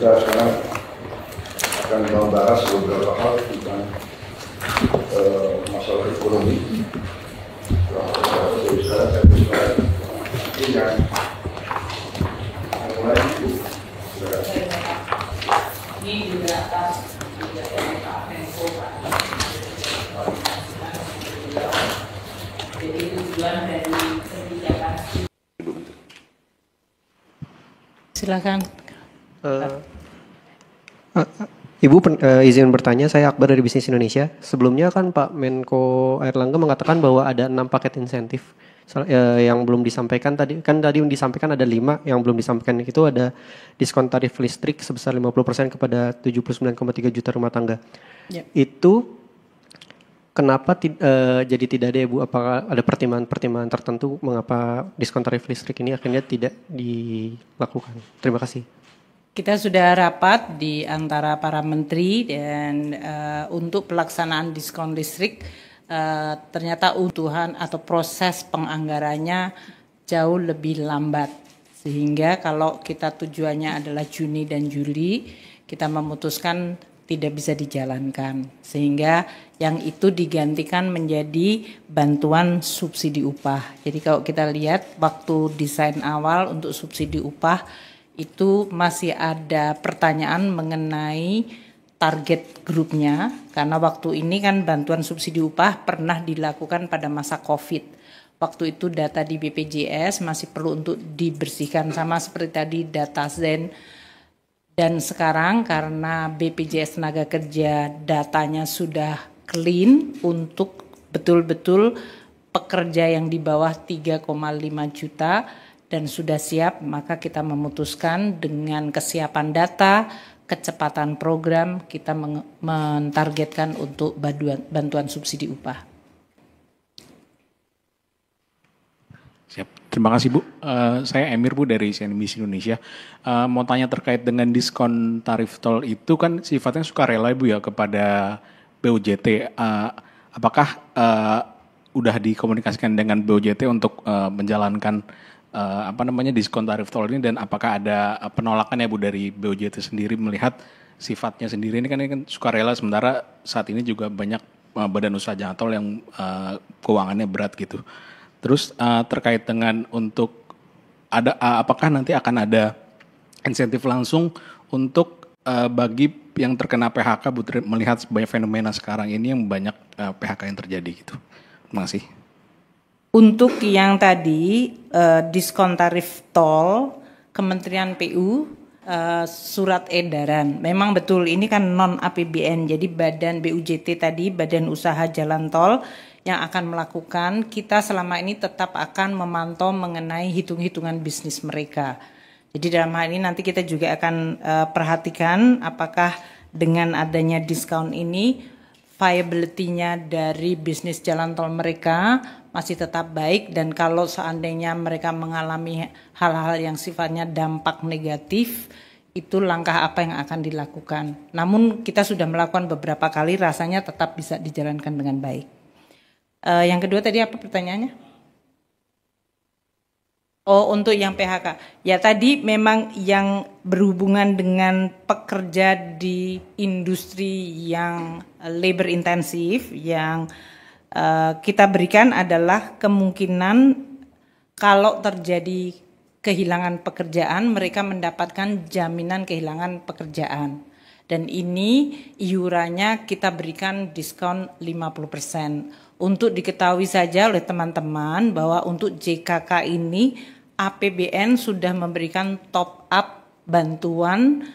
kita sekarang akan membahas beberapa hal tentang masalah ekonomi. Sekarang saya mulai ini juga atas Pak Menko Pak. Jadi tujuan dari kebijakan. Silakan. Ibu izin bertanya, saya Akbar dari Bisnis Indonesia. Sebelumnya kan Pak Menko Airlangga mengatakan bahwa ada 6 paket insentif yang belum disampaikan tadi. Kan tadi yang disampaikan ada 5, yang belum disampaikan itu ada diskon tarif listrik sebesar 50% kepada 79,3 juta rumah tangga. Ya. Itu kenapa jadi tidak ada, Ibu? Apakah ada pertimbangan tertentu mengapa diskon tarif listrik ini akhirnya tidak dilakukan? Terima kasih. Kita sudah rapat di antara para menteri dan untuk pelaksanaan diskon listrik ternyata utuhan atau proses penganggarannya jauh lebih lambat. Sehingga kalau kita tujuannya adalah Juni dan Juli, kita memutuskan tidak bisa dijalankan. Sehingga yang itu digantikan menjadi bantuan subsidi upah. Jadi kalau kita lihat waktu desain awal untuk subsidi upah, itu masih ada pertanyaan mengenai target grupnya, karena waktu ini kan bantuan subsidi upah pernah dilakukan pada masa COVID. Waktu itu data di BPJS masih perlu untuk dibersihkan, sama seperti tadi data Zen. Dan sekarang karena BPJS Tenaga Kerja datanya sudah clean untuk betul-betul pekerja yang di bawah 3,5 juta, dan sudah siap, maka kita memutuskan dengan kesiapan data, kecepatan program, kita mentargetkan untuk bantuan subsidi upah. Siap. Terima kasih Bu. Saya Emir Bu dari CNBC Indonesia. Mau tanya terkait dengan diskon tarif tol itu kan sifatnya sukarela Bu ya kepada BUJT. Apakah udah dikomunikasikan dengan BUJT untuk menjalankan diskon tarif tol ini, dan apakah ada penolakan ya Bu dari BUJT sendiri melihat sifatnya sendiri ini kan sukarela, sementara saat ini juga banyak badan usaha jalan tol yang keuangannya berat gitu. Terus terkait dengan untuk apakah nanti akan ada insentif langsung untuk bagi yang terkena PHK Bu, melihat banyak fenomena sekarang ini yang banyak PHK yang terjadi gitu. Terima kasih. Untuk yang tadi diskon tarif tol, Kementerian PU surat edaran. Memang betul ini kan non APBN, jadi badan BUJT tadi, Badan Usaha Jalan Tol yang akan melakukan, kita selama ini tetap akan memantau mengenai hitung-hitungan bisnis mereka. Jadi dalam hal ini nanti kita juga akan perhatikan apakah dengan adanya diskon ini viability-nya dari bisnis jalan tol mereka masih tetap baik, dan kalau seandainya mereka mengalami hal-hal yang sifatnya dampak negatif, itu langkah apa yang akan dilakukan. Namun kita sudah melakukan beberapa kali, rasanya tetap bisa dijalankan dengan baik. Yang kedua tadi apa pertanyaannya? Oh, untuk yang PHK. Ya tadi memang yang berhubungan dengan pekerja di industri yang labor intensif, yang kita berikan adalah kemungkinan kalau terjadi kehilangan pekerjaan, mereka mendapatkan jaminan kehilangan pekerjaan. Dan ini iurannya kita berikan diskon 50%. Untuk diketahui saja oleh teman-teman bahwa untuk JKK ini APBN sudah memberikan top up bantuan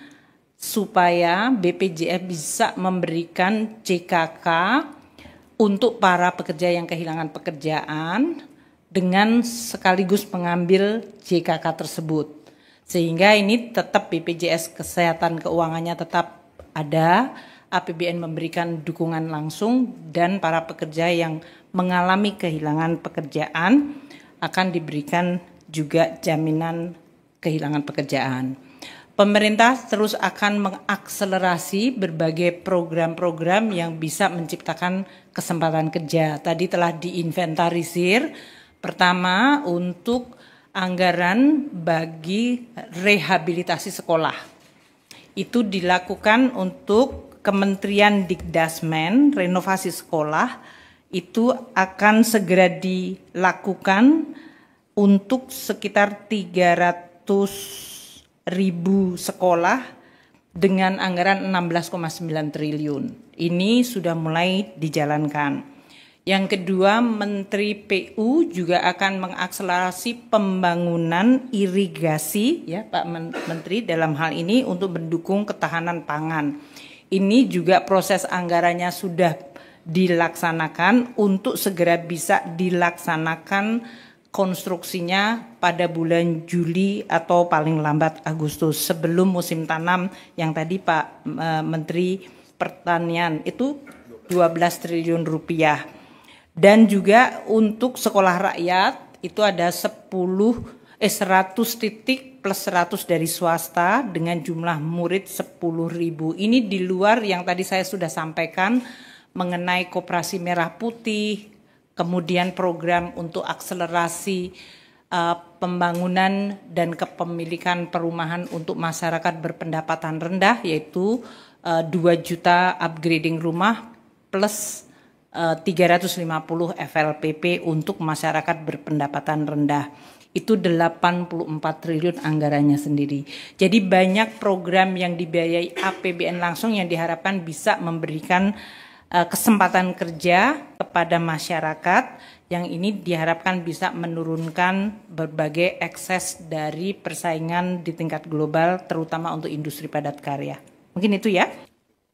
supaya BPJS bisa memberikan JKK untuk para pekerja yang kehilangan pekerjaan dengan sekaligus mengambil JKK tersebut. Sehingga ini tetap BPJS Kesehatan Keuangannya tetap ada, APBN memberikan dukungan langsung, dan para pekerja yang mengalami kehilangan pekerjaan akan diberikan juga jaminan kehilangan pekerjaan. Pemerintah terus akan mengakselerasi berbagai program-program yang bisa menciptakan kesempatan kerja. Tadi telah diinventarisir, pertama untuk anggaran bagi rehabilitasi sekolah. itu dilakukan untuk Kementerian Dikdasmen, renovasi sekolah, itu akan segera dilakukan untuk sekitar 300.000 sekolah dengan anggaran 16,9 triliun. Ini sudah mulai dijalankan. Yang kedua, Menteri PU juga akan mengakselerasi pembangunan irigasi, ya Pak Menteri, dalam hal ini untuk mendukung ketahanan pangan. Ini juga proses anggarannya sudah dilaksanakan untuk segera bisa dilaksanakan konstruksinya pada bulan Juli atau paling lambat Agustus sebelum musim tanam yang tadi Pak Menteri Pertanian itu 12 triliun rupiah. Dan juga untuk sekolah rakyat itu ada 100 titik plus 100 dari swasta dengan jumlah murid 10.000. Ini di luar yang tadi saya sudah sampaikan mengenai Koperasi Merah Putih, kemudian program untuk akselerasi pembangunan dan kepemilikan perumahan untuk masyarakat berpendapatan rendah, yaitu 2 juta upgrading rumah plus 350 FLPP untuk masyarakat berpendapatan rendah. Itu 84 triliun anggarannya sendiri. Jadi banyak program yang dibiayai APBN langsung yang diharapkan bisa memberikan kesempatan kerja kepada masyarakat, yang ini diharapkan bisa menurunkan berbagai ekses dari persaingan di tingkat global, terutama untuk industri padat karya. Mungkin itu ya.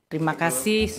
Terima kasih.